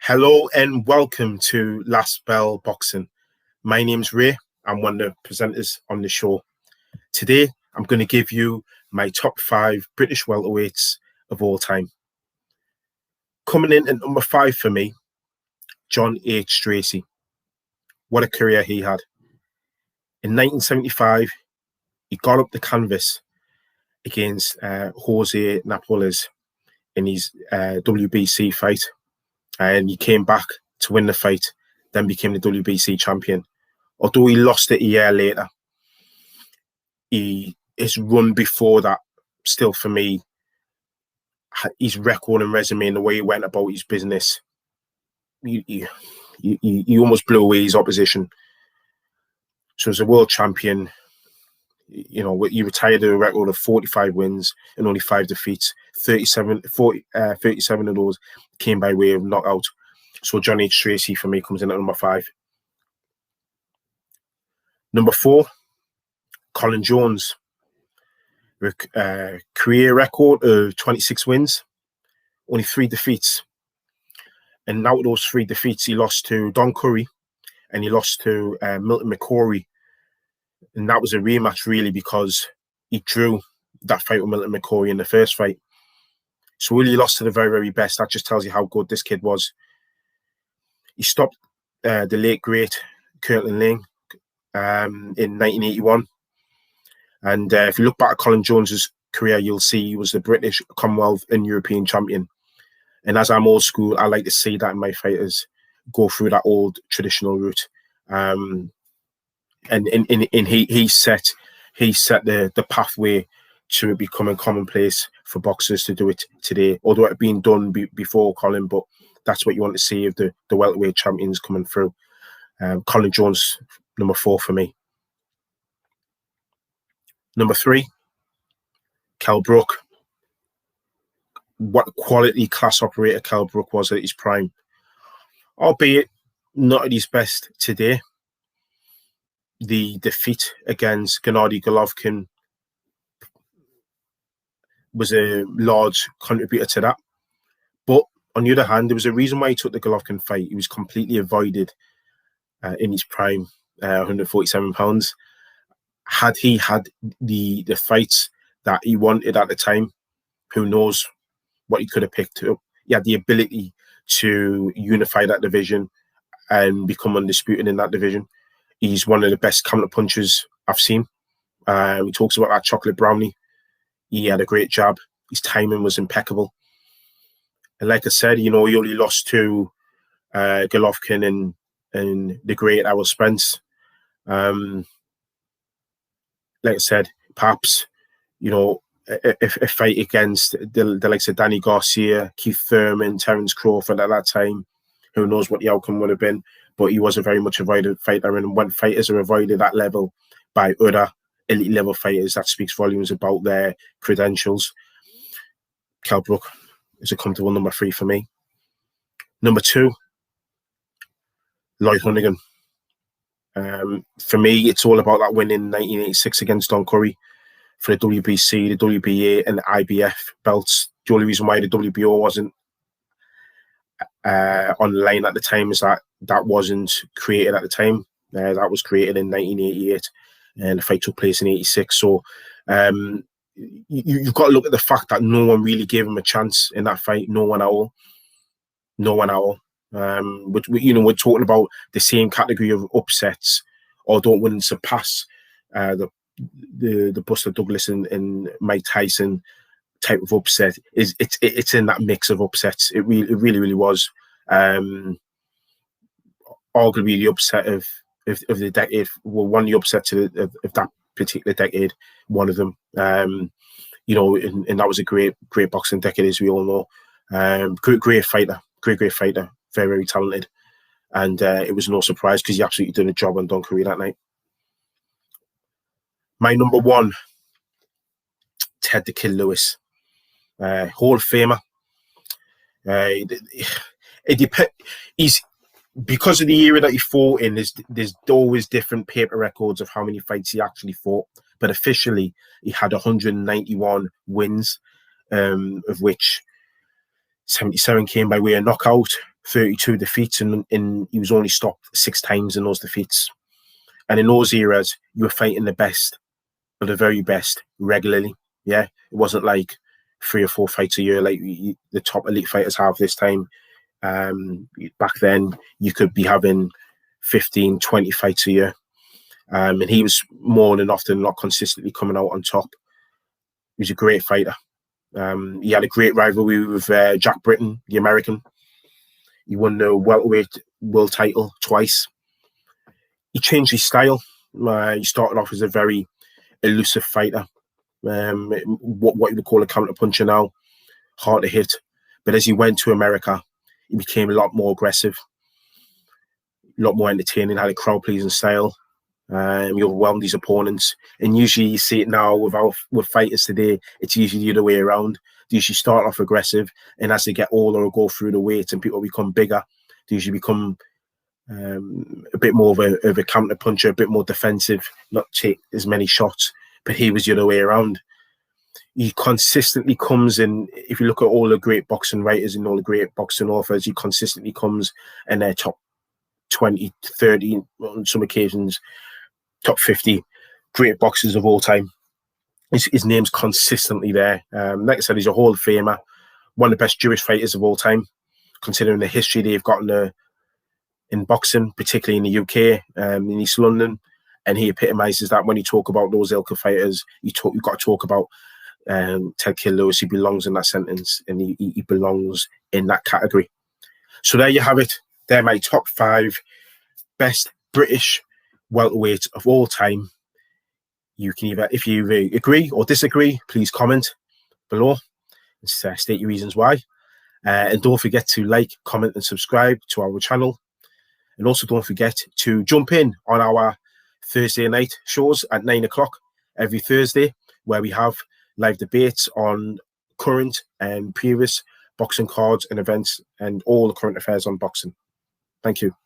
Hello and welcome to Last Bell Boxing. My name's Ray. I'm one of the presenters on the show. Today, I'm going to give you my top 5 British welterweights of all time. Coming in at number 5 for me, John H. Stracey. What a career he had. In 1975, he got up the canvas against Jose Napoles in his WBC fight. And he came back to win the fight, then became the WBC champion. Although he lost it a year later, his run before that, still for me, his record and resume and the way he went about his business, he almost blew away his opposition. So as a world champion, you know, he retired with a record of 45 wins and only 5 defeats. 37 of those came by way of knockout. So John H. Stracey for me comes in at number 5. Number 4, Colin Jones. Career record of 26 wins, only 3 defeats. And out of those 3 defeats, he lost to Don Curry and he lost to Milton McCrory. And that was a rematch, really, because he drew that fight with Milton McCrory in the first fight. So really lost to the very, very best. That just tells you how good this kid was. He stopped the late, great Kirtland Lane in 1981. And if you look back at Colin Jones's career, you'll see he was the British, Commonwealth and European champion. And as I'm old school, I like to see that in my fighters, go through that old traditional route. And he set the pathway to it becoming commonplace for boxers to do it today. Although it had been done before Colin, but that's what you want to see of the welterweight champions coming through. Colin Jones, number 4 for me. Number 3, Kell Brook. What a quality class operator Kell Brook was at his prime. Albeit not at his best today. The defeat against Gennady Golovkin was a large contributor to that. But on the other hand, there was a reason why he took the Golovkin fight. He was completely avoided in his prime, 147 pounds. Had he had the fights that he wanted at the time, who knows what he could have picked up. He had the ability to unify that division and become undisputed in that division. He's one of the best counter punchers I've seen. He talks about that chocolate brownie. He had a great jab. His timing was impeccable. And like I said, you know, he only lost to Golovkin and the great Errol Spence. Like I said, perhaps, you know, a fight against the likes of Danny Garcia, Keith Thurman, Terence Crawford at that time, who knows what the outcome would have been. But he was a very much avoided fighter. And when fighters are avoided at level by other elite level fighters, that speaks volumes about their credentials. Kell Brook is a comfortable number 3 for me. Number 2, Lloyd Honeyghan. For me, it's all about that win in 1986 against Don Curry for the WBC, the WBA, and the IBF belts. The only reason why the WBO wasn't online at the time is that wasn't created at the time. That was created in 1988, and the fight took place in 86. So you've got to look at the fact that no one really gave him a chance in that fight. No one at all. No one at all. But we're talking about the same category of upsets, although it wouldn't surpass the Buster Douglas and Mike Tyson type of upset. It's in that mix of upsets. It really was. Arguably the upset of the decade. Well, one of the upsets of that particular decade. One of them. You know, and that was a great boxing decade, as we all know. Great fighter. Great fighter. Very, very talented. And it was no surprise because he absolutely did a job on Don Curry that night. My number 1, Ted the Kid Lewis. Hall of Famer. He's because of the era that he fought in, there's always different paper records of how many fights he actually fought. But officially, he had 191 wins, of which 77 came by way of knockout, 32 defeats, and he was only stopped 6 times in those defeats. And in those eras, you were fighting the best of the very best regularly. Yeah, it wasn't like 3 or 4 fights a year like the top elite fighters have this time. Back then, you could be having 15, 20 fights a year. And he was more than often not consistently coming out on top. He was a great fighter. He had a great rivalry with Jack Britton, the American. He won the welterweight world title twice. He changed his style. He started off as a very elusive fighter. What you would call a counter-puncher now. Hard to hit. But as he went to America, he became a lot more aggressive, a lot more entertaining, had a crowd-pleasing style. He overwhelmed his opponents. And usually you see it now with fighters today, it's usually the other way around. They usually start off aggressive, and as they get older or go through the weight and people become bigger, they usually become a bit more of a counter puncher, a bit more defensive, not take as many shots. But he was the other way around. He consistently comes in. If you look at all the great boxing writers and all the great boxing authors, he consistently comes in their top 20, 30, on some occasions, top 50 great boxers of all time. His name's consistently there. Like I said, he's a Hall of Famer, one of the best Jewish fighters of all time, considering the history they've got in boxing, particularly in the UK, in East London. And he epitomises that when you talk about those ilk of fighters. You've got to talk about Ted Kid Lewis. He belongs in that sentence, and he belongs in that category. So there you have it. They're my top 5 best British welterweights of all time. You can either, if you agree or disagree, please comment below and state your reasons why. And don't forget to like, comment, and subscribe to our channel. And also don't forget to jump in on our Thursday night shows at 9 o'clock every Thursday, where we have live debates on current and previous boxing cards and events and all the current affairs on boxing. Thank you.